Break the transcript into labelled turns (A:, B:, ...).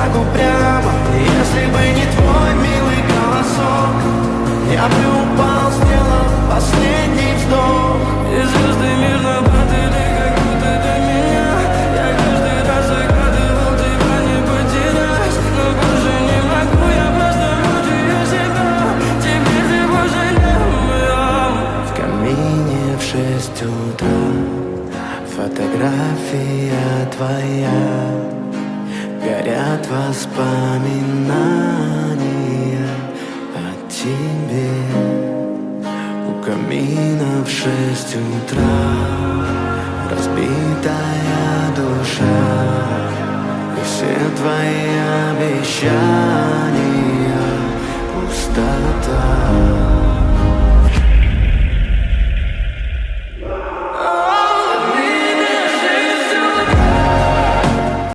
A: так упрямо. Если бы не твой милый голосок, я бы упал, сделал последний вздох. И звезды мирно падали, как будто до меня. Я каждый раз загадывал тебя не потерять, но больше не могу, я просто мучаю себя. Теперь ты больше не моя. В камине в 6 утра фотография твоя, горят воспоминания о тебе. У камина в 6 утра разбитая душа, и все твои обещания пустота.